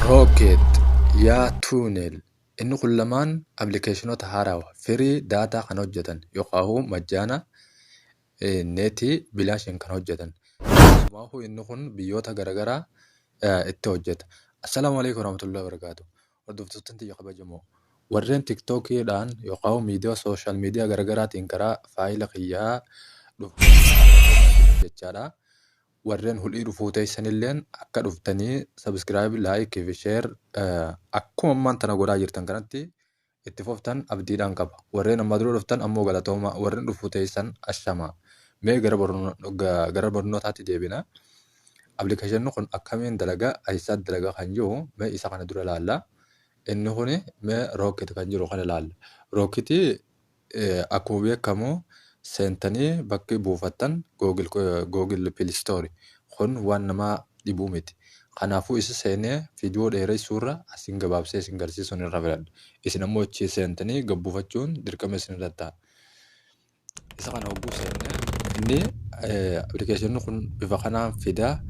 Rocket yaa Tunnel inni kun lamaan appilikeeshinoota haarawaa firii daataa kan hojjetan yookaan majjaana neetii bilaashiin kan hojjetan. Keessumaa inni kun biyyoota garaagaraa itti hojjeta. Assalaamu alaikum warahmatullahi wabarakatuh. Hordoftoota tiyya kabajamoo. Warreen tiktookiidhaan yookaan miidiyaa sooshaal miidiyaa garaagaraatiin karaa faayila kiyyaa jechaadha. Warreen hulii dhufuu teessanilleen akka dhuftanii sabiskiraayib, laayikii fi sheer akkuma ammaan tana godhaa jirtan kanatti itti fuftan abdiidhaan qaba. Warreen amma dura dhuftan ammoo galatooma. Warreen dhufuu teessan ashamaa. Mee gara barnootaatti deebina. Appilikeeshiniin kun akkamiin dalagaa eessaatti dalagaa kan jiru mee isa kana dura ilaalla. Inni kun mee Rocket kan jiru kana ilaalla. Rocket akkuma beekamu seentanii bakki buufattan Google Play Store kun waan nama dhibuu miti. Kanaafuu isa seenee viidiyoo dheeressuurra asiin gabaabsee isin garsiisuun irra filadha. Isin ammoo achi seentanii gabbuufachuun dirqama isin irra ta'a. Isa kana hogguu seennee inni appilikeeshiniin kun bifa kanaan fidaa.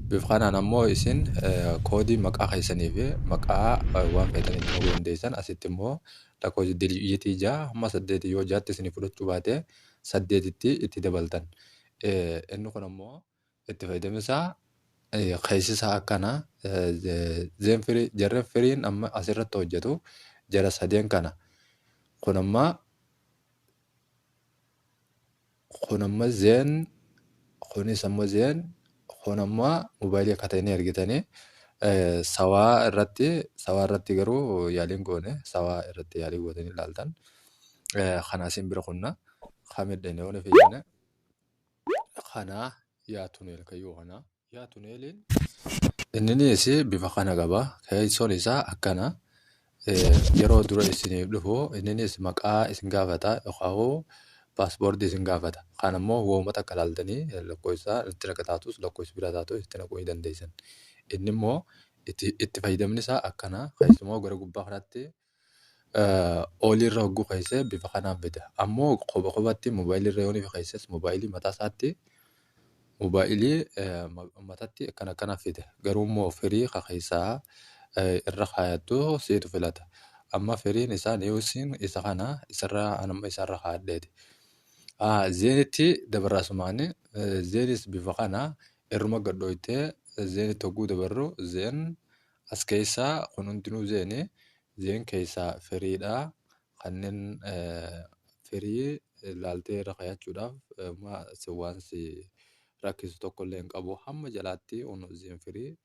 Bifa kanaan ammoo isin koodii maqaa keessanii fi maqaa waan feetanii itti hubuu dandeessan asitti immoo lakkoofsi dijiitii 6 hamma 8 yoo jaatti isin fudhachuu baate 8tti itti dabaltan. Inni kun ammoo itti fayyadamisaa keessisaa akkana jarreen firiin amma asirratti hojjetu jara sadeen kana. Kun amma zeen kunis ammoo zeen kun ammoo moobaayilii akka ta'e ni argitanii sawaa irratti garuu yaaliin goone sawaa irratti yaalii gootanii ilaaltan. Kanaasiin bira kunna kamidha inni oole fayyadame. Kana yaa Tunnel kayyuu kana yaa Tunneliin inninis bifa kana qaba. Keessoon isaa akkana yeroo dura isiniif dhufu inninis maqaa isin gaafata yookaan paaspoortii isin gaafata. Kan ammoo woomata akka ilaaltanii lakkoofsa itti naqataatus lakkoofsi bira taatus itti naquu ni dandeessan. Inni immoo itti fayyadamni isaa akkana keessumoo gara gubbaa kanatti oliirra hogguu keessee bifa kanaan fida. Ammoo kophaatti moobaayiliirra yoo ni keesses moobaayilii mataa isaatti moobaayilii mataatti akkana fida. Garuu immoo firii keessaa irra kaayattu seetu filata. Amma firiin isaa neewusiin isa kana isarra kaadheeti. Zeenitti dabarasumaani zeenis bifa kana irruma gadhooytee zeenitti hogguu dabarru zeen as keessaa kun hundinuu zeen keessaa firiidha. Kanneen firii ilaaltee irra kaayachuudhaaf waan si rakkisu tokkollee hin qabu. Hamma jalaatti zeen firii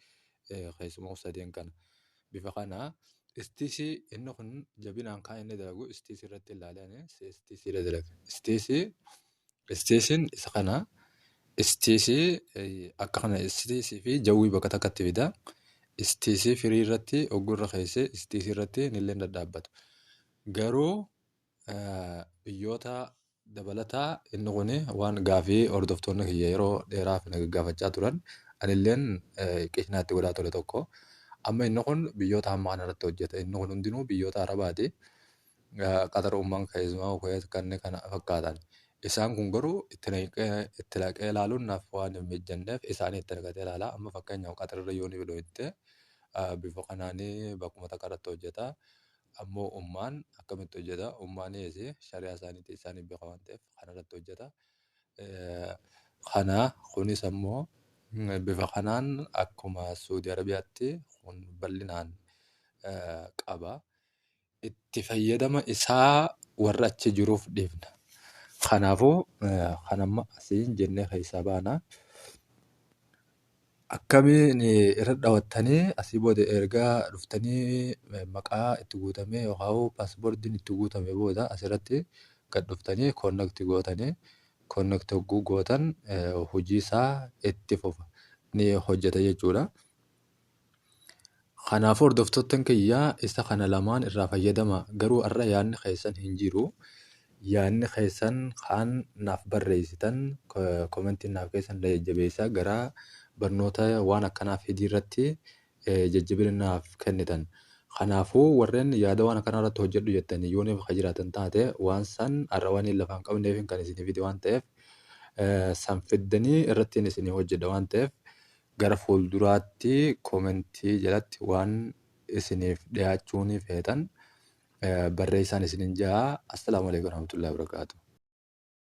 keessumaa sadeen kana. Bifa kana istiisii inni kun jabinaan kaan inni dalagu istiisii irratti ilaalee istiisii irra dalaga. Istiisiin isa kana istiisii akka kana istiisii fi jawwii bakka takkatti fida. Istiisii firii irratti hogguu irra keessee istiisii irratti nillee dhadhaabbatu. Garuu biyyoota dabalataa inni kun waan gaafii hordoftoonni kiyya yeroo dheeraaf na gaggaafachaa turan anilleen qishnaatti godhaa ture tokko. Amma inni kun biyyoota hamma kanarratti hojjeta. Inni kun hundinuu biyyoota Arabaati. Qaxarummaan keessumaa kanneen kana fakkaatan. Isaan kun garuu itti laqee ilaaluun naaf waan hin mijanneef isaanii itti naqatee ilaalaa. Amma fakkeenyaaf qaxarra yoo ni fidootte bifa kanaanii bakkuma takka irratti hojjeta. Ammoo ummaan akkamitti hojjeta? Ummaanis shari'aa isaaniitti isaaniif beeka waan ta'eef kanarratti hojjeta. Kana kunis ammoo bifa kanaan akkuma Suudii Arabiyaatti kun bal'inaan qaba. Itti fayyadama isaa warra achi jiruuf dhiifna. Kanaafuu kan amma asiin jennee keessaa baana. Akkamiin irra dhawattanii asii booda ergaa dhuftanii maqaa itti guutamee yookaan paaspoortiin itti guutame booda asirratti gad dhuftanii koonnakti gootanii koonnakti hogguu gootan hojii isaa itti fufa ni hojjeta jechuudha. Kanaafuu hordoftoota kiyyaa isa kana lamaan irraa fayyadama. Garuu har'a yaadni keessan hin jiru. Yaadni keessan kan naaf barreessitan koomentiin naaf keessan jajjabeessaa gara barnoota waan akkanaa fidii irratti jajjabina naaf kennitan. Kanaafuu warreen yaada waan akkanaa irratti hojjedhu jettanii yoo neef jiraatan taate waan san har'a waan hin lafaan qabneef kan isin fide waan ta'eef san fiddanii irratti isin hojjedha waan ta'eef gara fuulduraatti koomentii jalatti waan isiniif dhiyaachuu ni feetan barreessaan isinin ja'a. Assalaamu alaikum warahmatullahi wabarakatuh.